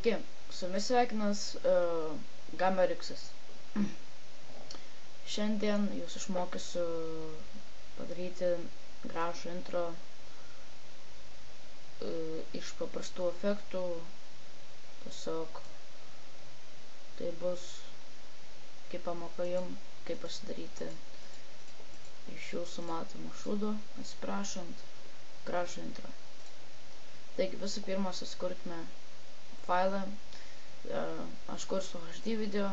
Sveiki, su jumis sveikinas Gameriksas. Šiandien jūs išmokysiu padaryti gražų intro iš paprastų efektų. Tiesiog tai bus kaip pamoka jums, kaip pasidaryti iš jūsų matomų šūdų, atsiprašant, gražų intro. Taigi visų pirma susikurkime failą. Aš kursiu HD video,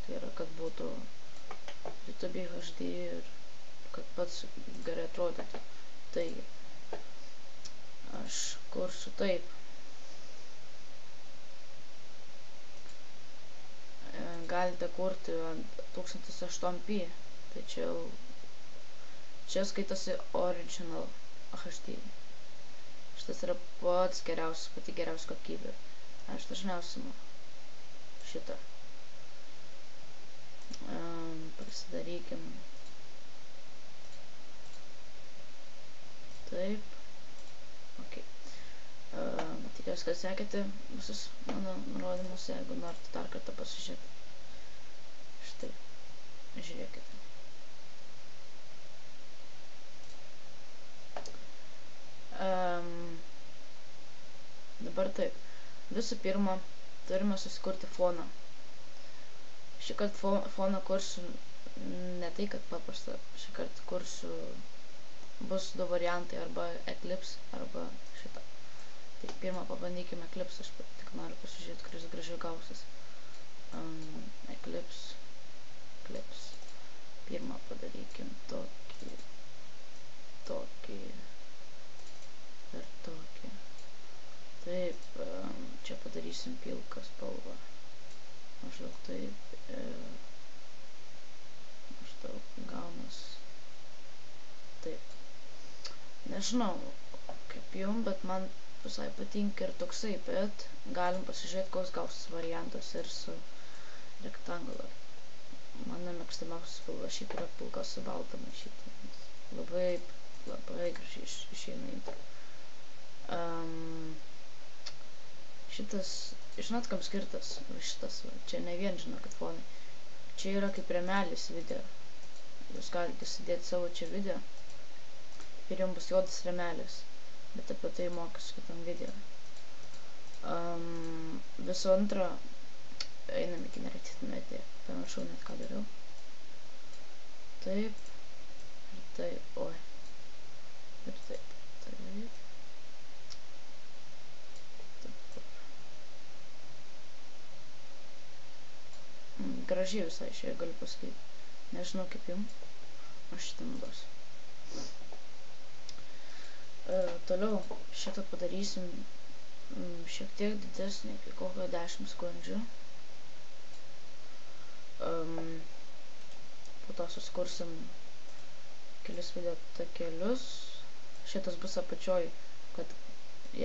tai yra, kad būtų YouTube HD ir kad pats gerai atrodytų. Taigi aš kursiu taip. Galite kurti ant 1080p, tai čia skaitosi original HD. Šitas yra pati geriausia kokybė. Aš dažniausiai šitą. Pasidarykim taip. Ok. Tikiuosi, kad sekėte visus mano nurodymus, jeigu norite dar kartą pasižiūrėti. Štai. Žiūrėkite. Dabar taip. Visų pirma, turime susikurti foną. Šį kartą foną kursiu ne tai, kad paprasta. Šį kartą kursiu bus du variantai, arba Eclipse, arba šitą. Tai pirmą pabandykime Eclipse, aš tik noriu pasižiūrėti, kuris gražiai gausis. Eclipse. Pirmą padarykim tokį ir tokį. Taip, čia padarysim pilką spalvą. Maždaug taip. Maždaug gaunas. Taip. Nežinau, kaip jum, bet man visai patinka ir toksai, bet galim pasižiūrėti, koks gausis variantas ir su rectangular. Mano mėgstamiausias spalva šiaip yra pilka su balta maišyta. Labai gražiai išeina intro. Šitas, žinot, kam skirtas šitas, čia ne vien žino, kad fonai. Čia yra kaip rėmelis video. Jūs galite sudėti savo čia video ir jums bus juodas rėmelis, bet apie tai mokysiu kitam video. Visų antra, einam į generatyvinę mediją. Pamiršau net ką dariau. Taip. Ir taip. Oi. Ir taip. Taip. Gražiai visai šiai galiu pasakyti. Nežinau kaip jums. Aš šitą naudosiu. Toliau šitą padarysim šiek tiek didesnį, iki kokio 10 sekundžių. Po to susikursim kelis video takelius. Šitas bus apačioj, kad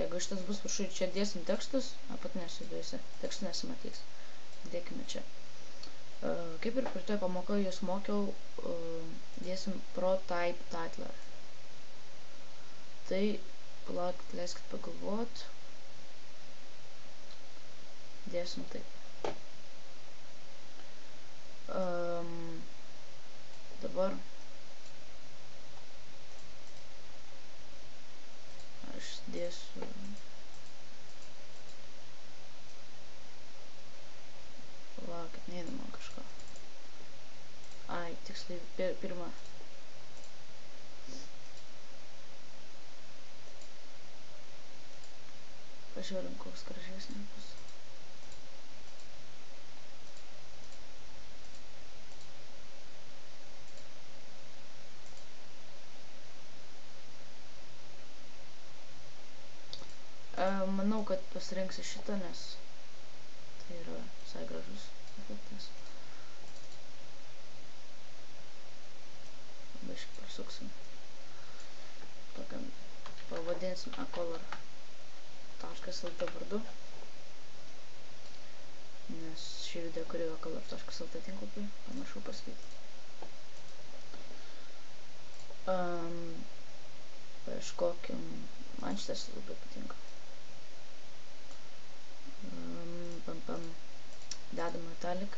jeigu šitas bus viršuj, čia dėsim tekstus, apatinėse dėjuose tekstų nesimatys. Dėkime čia. Kaip ir prieš tai pamoką jūs mokiau, dėsim protype titler. Tai, palaukit, leiskit pagalvot. Dėsim taip. Dabar aš dėsiu palaukit, neina man kažką. Ai, tiksliai pirmą. Pažiūrim, koks gražesnis bus. Manau, kad pasirinksiu šitą, nes tai yra visai gražus efektas. Biškai prasuksim. Tokiam pavadinsim acolor.lt vardu. Nes šį video kurėjo acolor.lt tinklapį, pamiršau pasakyti. Paieškokim, man šitas labai patinka. Dedam italic.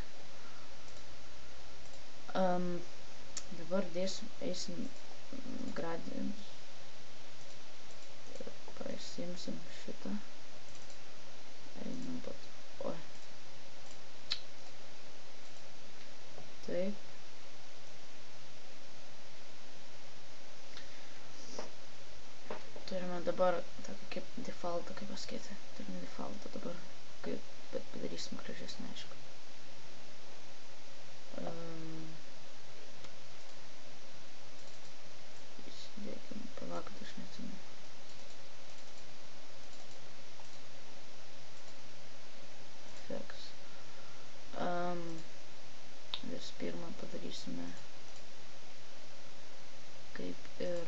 Dabar eisim gradienus. Pasimsim šitą. Einam pat. Oi. Taip. Turime dabar tokį kaip defaultą, kaip pasakyti. Turime defaultą dabar, bet padarysim gražesnį, aišku. Įsidėkim, palaukit, aš neatsimenu. Effects. Visų pirma padarysime kaip ir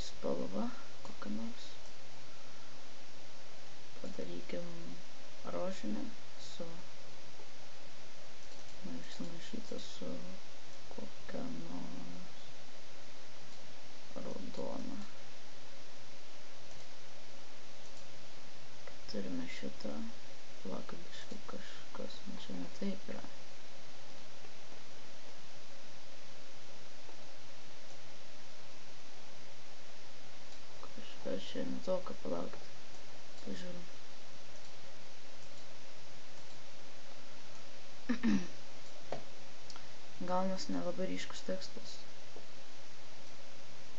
spalva kokią nors. Padarykim rožinę sumaišytą su kokią nors raudoną. Turime šitą, palaukit biškai kažkas, čia ne taip yra. Kažkas čia ne tokio, palaukit, pažiūrim. Gaunas nelabai ryškus tekstas.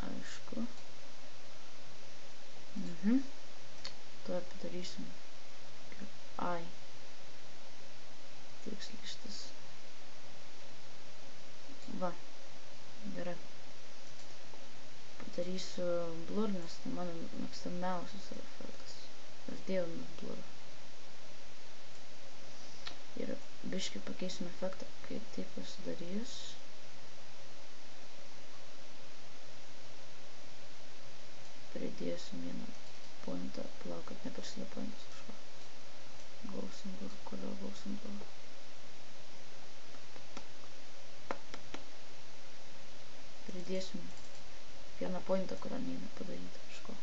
Aišku. Tuo padarysim. Ai. Tiksliai šitas. Va. Gerai. Padarysiu blur, nes tai mano mėgstamiausias efektas. Aš dievinu blur. Ir biškai pakeisim efektą, kai tai pasidarys. Pridėsim vieną pointą, palaukit, neprasidė pointas kažko. Gausim blur, kodėl gausim blur. Pridėsim vieną pointą, kurio neina padaryti kažko.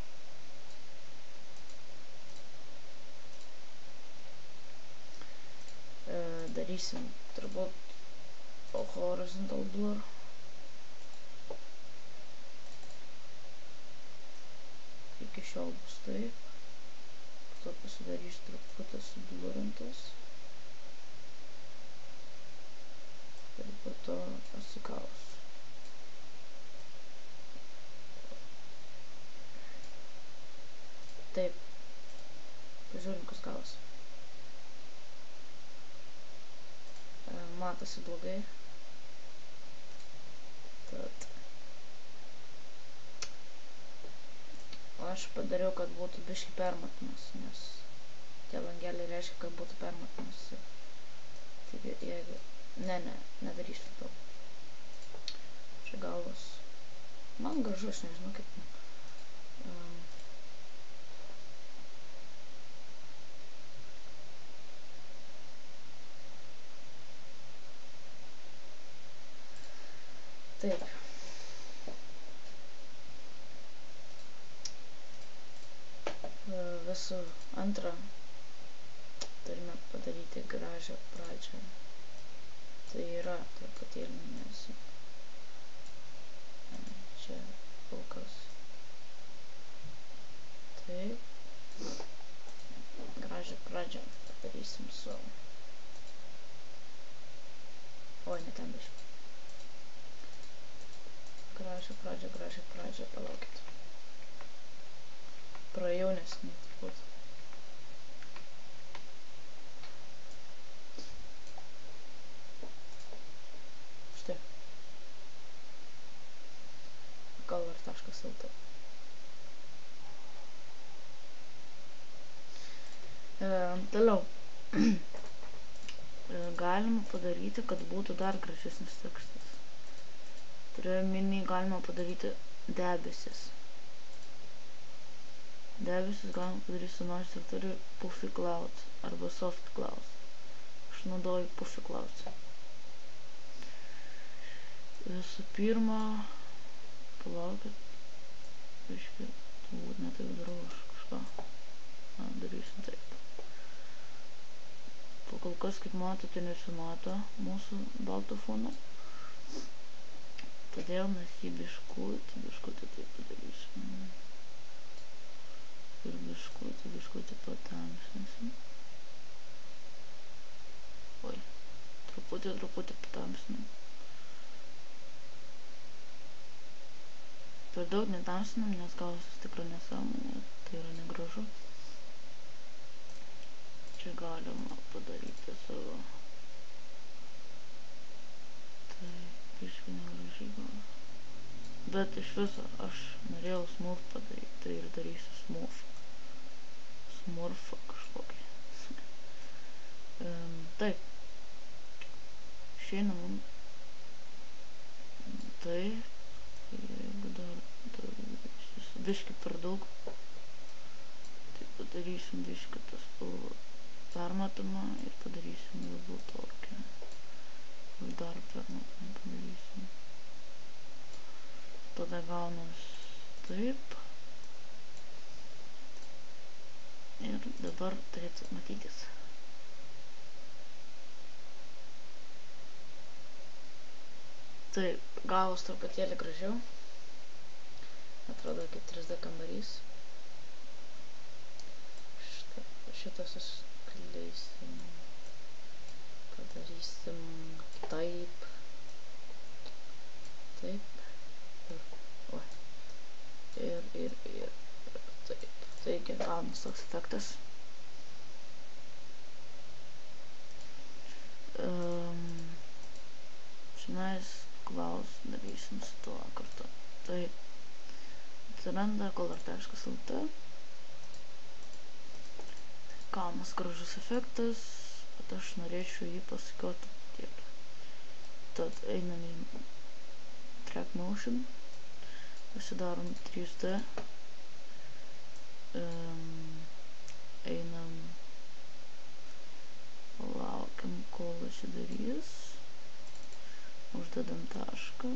Darysim turbūt horizontal blur. Iki šiol bus taip. Po to pasidarys truputį sublurintas. Ir po to pasikaus. Taip. Pažiūrim, kas gaus. Matosi blogai. Tad. Aš padariau, kad būtų biškai permatomas, nes tie langeliai reiškia, kad būtų permatomas. Taigi, jeigu... nedarysiu to. Čia galvas. Man gražu, aš nežinau kaip... Taip. Visų antrą turime padaryti gražią pradžią. Tai yra truputėlį, nes čia pilkas. Taip. Gražią pradžią padarysim su... Oi, ne ten biškai. Gražią pradžią, palaukit. Prajaunesnį turbūt. Štai. Color.lt. Toliau. Galima padaryti, kad būtų dar gražesnis tekstas. Turiu omeny, galima padaryti debesis. Debesis galima padaryti su nors ir turiu puffy clouds arba soft clouds. Aš naudoju puffy clouds. Visų pirma, palaukit, Biškai, turbūt netaip darau aš kažką. Darysim taip. Pakol kas, kaip matote, nesimato mūsų balto fono. Todėl mes jį biškutį taip padarysim. Ir biškutį patamsinsim. Oi, truputį patamsinam. Per daug netamsinam, nes gausis tikra nesąmonė, tai yra negražu. Čia galima padaryti savo. Tai biškai negražiai gausis. Bet iš viso aš norėjau smurf padaryti, tai ir darysiu smurf. Smurfą kažkokį. Taip. Išeina mum. Taip. Jeigu dar biškį per daug, tai padarysim biškį tą spalvą permatomą ir padarysim labiau tokią. Dar permatomą padarysim. Tada gaunas taip. Ir dabar turėtų matytis. Taip, gavos truputėlį gražiau. Atrodo kaip 3D kambarys. Šitą suskleisim. Padarysim taip. Taip. Ir taip. Taigi gaunas toks efektas. Čionais klaus darysim su tuo kartu. Tai atsiranda color.lt. Gaunas gražus efektas, bet aš norėčiau jį pasukioti truputėlį. Tad einam į track motion, pasidarom 3D, einam, laukiam kol atsidarys. Uždedam tašką.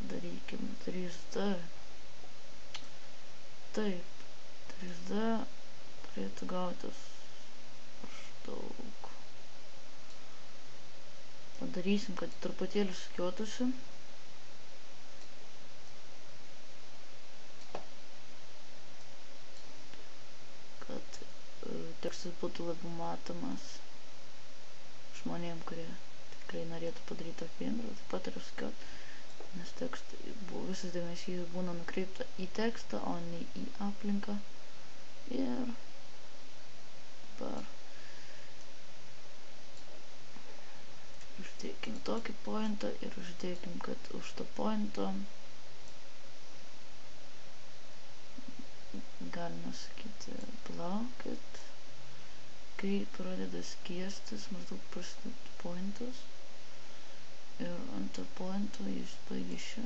Padarykim 3D. Taip, 3D turėtų gautis maždaug. Padarysim, kad truputėlį sukiotųsi. Kad tekstas būtų labiau matomas žmonėm, kurie tikrai norėtų padaryti tokį bendrą, taip pat ir sukiot, nes visas dėmesys būna nukreipta į tekstą, o ne į aplinką. Ir dabar uždėkim tokį pointą ir uždėkim, kad už to pointo galima sakyti palaukit. Kai pradeda skiestis, maždaug prasideda pointas ir ant to pointo jis baigia čia.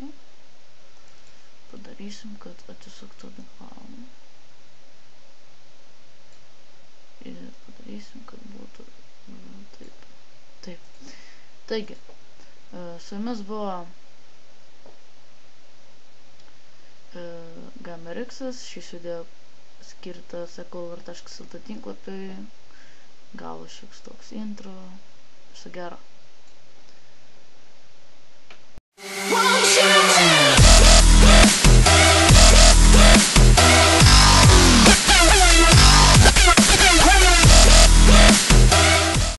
Padarysim, kad atsisuktų atgal. Ir padarysim, kad būtų taip. Taip. Taigi, su jumis buvo GamerX'as. Šis video skirtas ecolor.lt tinklapiui. Gavo šioks toks intro. Viso gero.